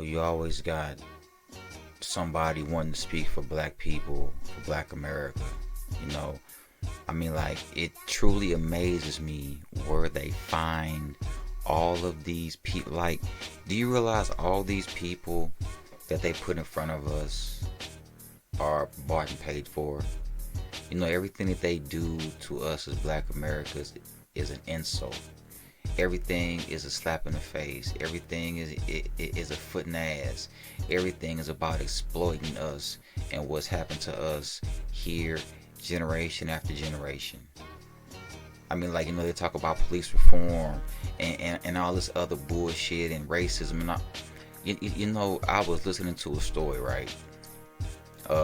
you always got somebody wanting to speak for black people, for black America. You know, like, it truly amazes me where they find all of these people. Like, do you realize all these people that they put in front of us are bought and paid for? Everything that they do to us as black Americans is an insult. Everything is a slap in the face. Everything is a foot in the ass. Everything is about exploiting us and what's happened to us here, generation after generation. Like, they talk about police reform and all this other bullshit and racism. And I was listening to a story, right?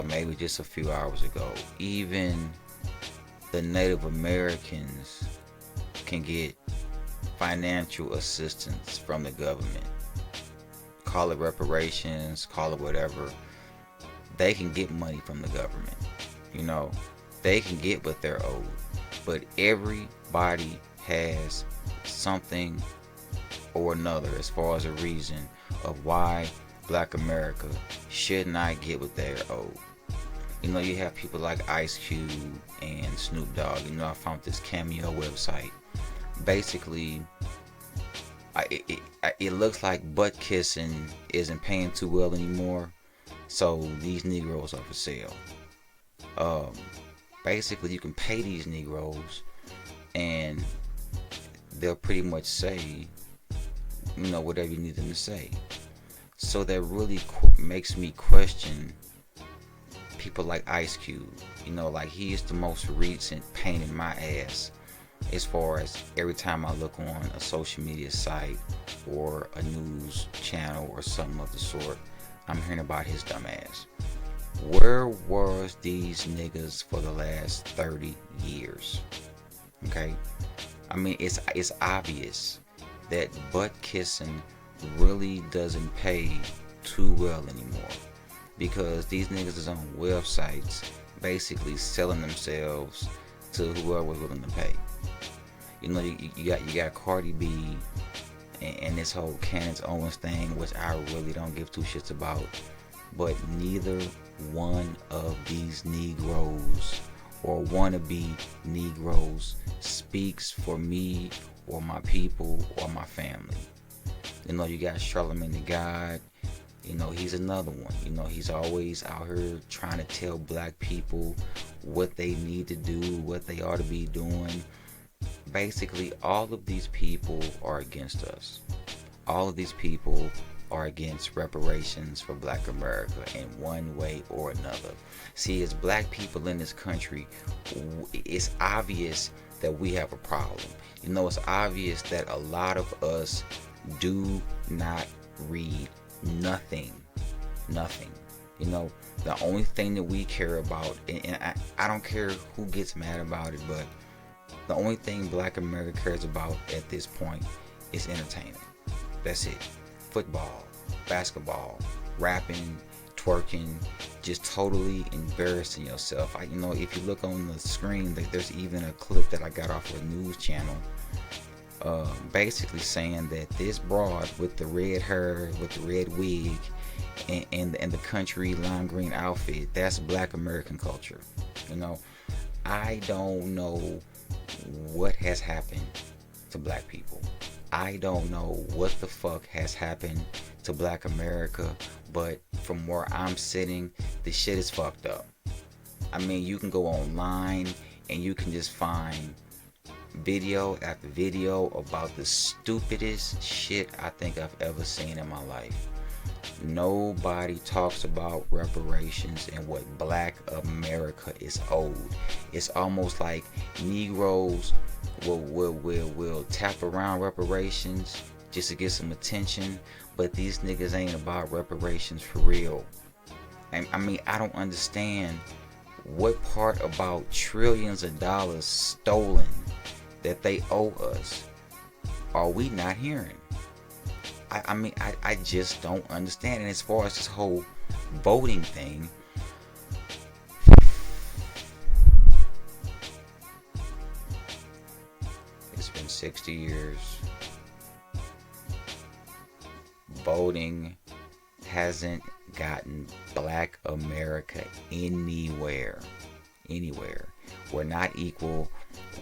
Maybe just a few hours ago. Even the Native Americans can get financial assistance from the government. Call it reparations, call it whatever. They can get money from the government. They can get what they're owed. But everybody has something or another as far as a reason of why black America should not get what they're owed. You have people like Ice Cube and Snoop Dogg. I found this Cameo website. Basically, it looks like butt kissing isn't paying too well anymore, so these Negroes are for sale. Basically, you can pay these Negroes, and they'll pretty much say, whatever you need them to say. So that really makes me question people like Ice Cube. Like, he is the most recent pain in my ass, as far as every time I look on a social media site or a news channel or something of the sort, I'm hearing about his dumb ass. Where was these niggas for the last 30 years? Okay? It's obvious that butt kissing really doesn't pay too well anymore, because these niggas is on websites basically selling themselves to whoever's willing to pay. You got Cardi B and this whole Candace Owens thing, which I really don't give two shits about. But neither one of these Negroes or wannabe Negroes speaks for me or my people or my family. You got Charlamagne the God. He's another one. He's always out here trying to tell black people what they need to do, what they ought to be doing. Basically, all of these people are against us. All of these people are against reparations for black America in one way or another. See, as black people in this country, it's obvious that we have a problem. It's obvious that a lot of us do not read nothing. The only thing that we care about, and I don't care who gets mad about it, but the only thing black America cares about at this point is entertainment. That's it. Football, basketball, rapping, twerking, just totally embarrassing yourself. If you look on the screen, there's even a clip that I got off of a news channel, basically saying that this broad with the red hair, with the red wig, and the country lime green outfit, that's black American culture. I don't know what has happened to black people. I don't know what the fuck has happened to black America, but from where I'm sitting, the shit is fucked up. You can go online and you can just find video after video about the stupidest shit I think I've ever seen in my life. Nobody talks about reparations and what black America is owed. It's almost like Negroes will tap around reparations just to get some attention, but these niggas ain't about reparations for real. And I don't understand what part about trillions of dollars stolen that they owe us are we not hearing? I just don't understand. And as far as this whole voting thing, it's been 60 years. Voting hasn't gotten Black America anywhere. Anywhere. We're not equal.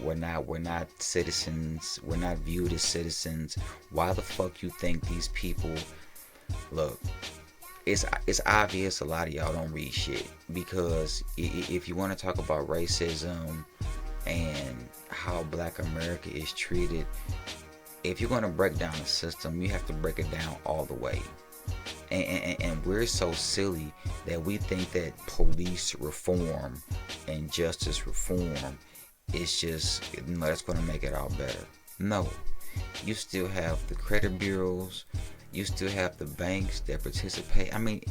We're not citizens. We're not viewed as citizens. Why the fuck you think these people look? It's obvious a lot of y'all don't read shit, because if you want to talk about racism and how Black America is treated, if you're going to break down the system, you have to break it down all the way. And we're so silly that we think that police reform and justice reform is just, that's going to make it all better. No. You still have the credit bureaus. You still have the banks that participate. I mean,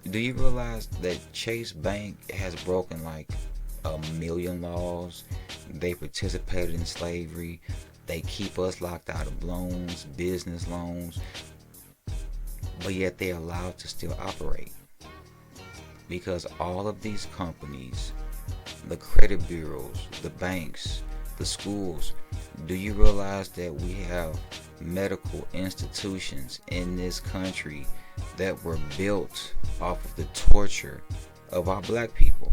do you realize that Chase Bank has broken like 1,000,000 laws? They participated in slavery. They keep us locked out of loans, business loans, but yet they're allowed to still operate. Because all of these companies, the credit bureaus, the banks, the schools, do you realize that we have medical institutions in this country that were built off of the torture of our black people?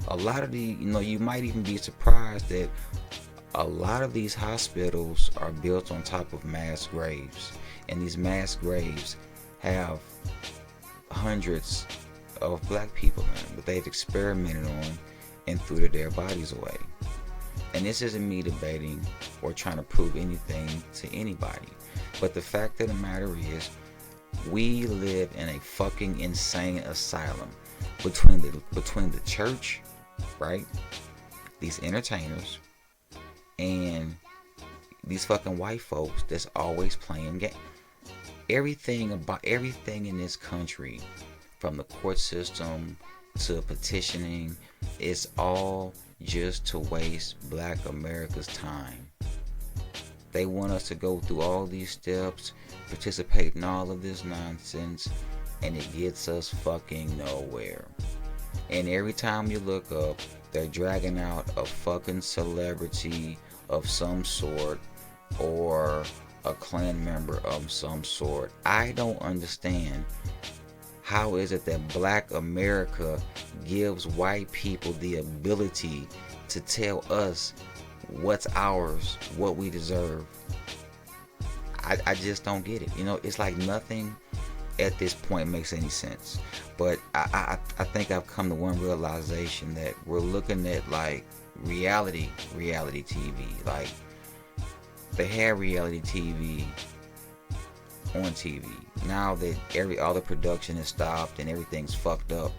A lot of you might even be surprised that a lot of these hospitals are built on top of mass graves, and these mass graves have hundreds of black people in them that they've experimented on and threw their bodies away. And this isn't me debating or trying to prove anything to anybody, but the fact of the matter is, we live in a fucking insane asylum between the church, right? These entertainers and these fucking white folks that's always playing games. Everything in this country, from the court system to petitioning, it's all just to waste Black America's time. They want us to go through all these steps, participate in all of this nonsense, and it gets us fucking nowhere. And every time you look up, they're dragging out a fucking celebrity of some sort, or a Klan member of some sort. I don't understand. How is it that Black America gives white people the ability to tell us what's ours, what we deserve? I just don't get it. It's like nothing at this point makes any sense. But I think I've come to one realization, that we're looking at like reality TV. Like, they had reality TV on TV. Now that all the production is stopped and everything's fucked up,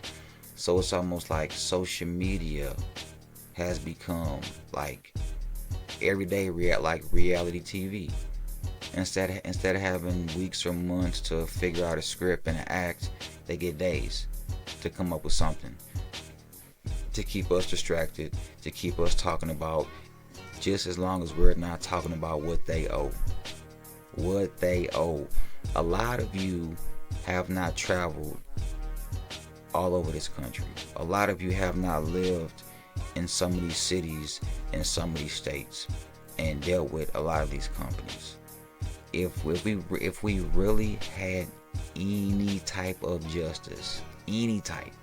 so it's almost like social media has become like everyday reality TV. Instead of having weeks or months to figure out a script and an act, they get days to come up with something to keep us distracted, to keep us talking about, just as long as we're not talking about what they owe. What they owe. A lot of you have not traveled all over this country. A lot of you have not lived in some of these cities, in some of these states, and dealt with a lot of these companies. If we really had any type of justice, any type,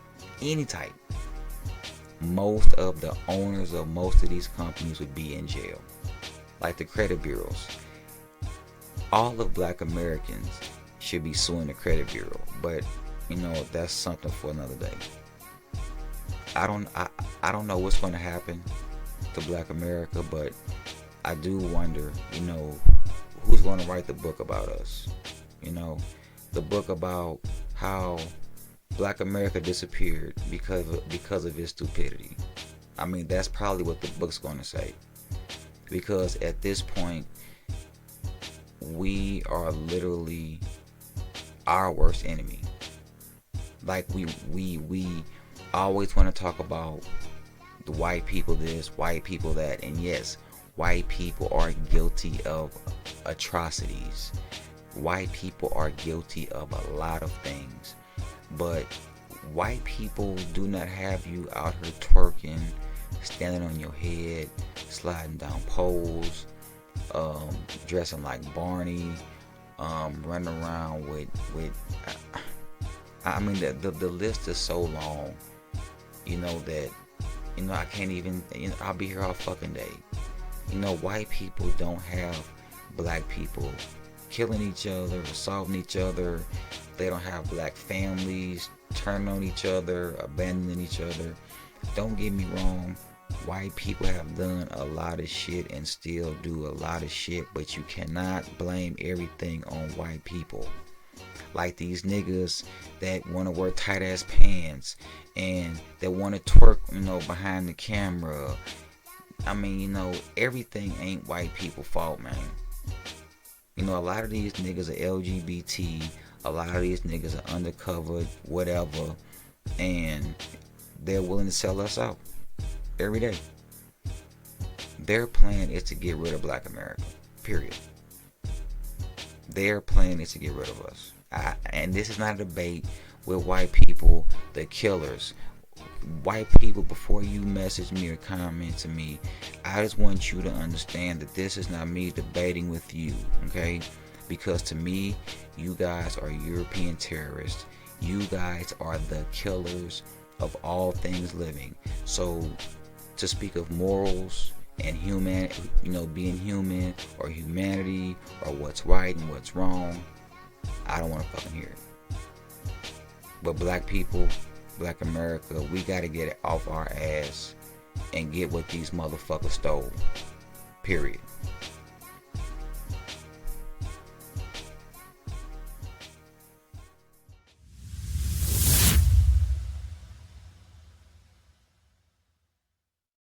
most of the owners of most of these companies would be in jail. Like the credit bureaus. All of Black Americans should be suing the credit bureau, but that's something for another day. I don't know what's going to happen to Black America, but I do wonder, who's going to write the book about us? The book about how Black America disappeared because of his stupidity. I mean, that's probably what the book's going to say. Because at this point, we are literally our worst enemy. Like, we always want to talk about the white people this, white people that, and yes, white people are guilty of atrocities. White people are guilty of a lot of things, but white people do not have you out here twerking, standing on your head, sliding down poles, dressing like Barney, running around with I mean, the list is so long, that, I can't even, I'll be here all fucking day. White people don't have black people killing each other, assaulting each other. They don't have black families turning on each other, abandoning each other. Don't get me wrong, white people have done a lot of shit and still do a lot of shit, but you cannot blame everything on white people. Like these niggas that want to wear tight ass pants and that want to twerk, behind the camera. I mean, everything ain't white people fault, man. A lot of these niggas are LGBT. A lot of these niggas are undercover, whatever, and they're willing to sell us out every day. Their plan is to get rid of black America, period. Their plan is to get rid of us. And this is not a debate with white people, the killers. White people, before you message me or comment to me, I just want you to understand that this is not me debating with you, okay? Because to me, you guys are European terrorists. You guys are the killers of all things living. So to speak of morals and human, being human or humanity or what's right and what's wrong, I don't want to fucking hear it. But black people, black America, we got to get it off our ass and get what these motherfuckers stole. Period.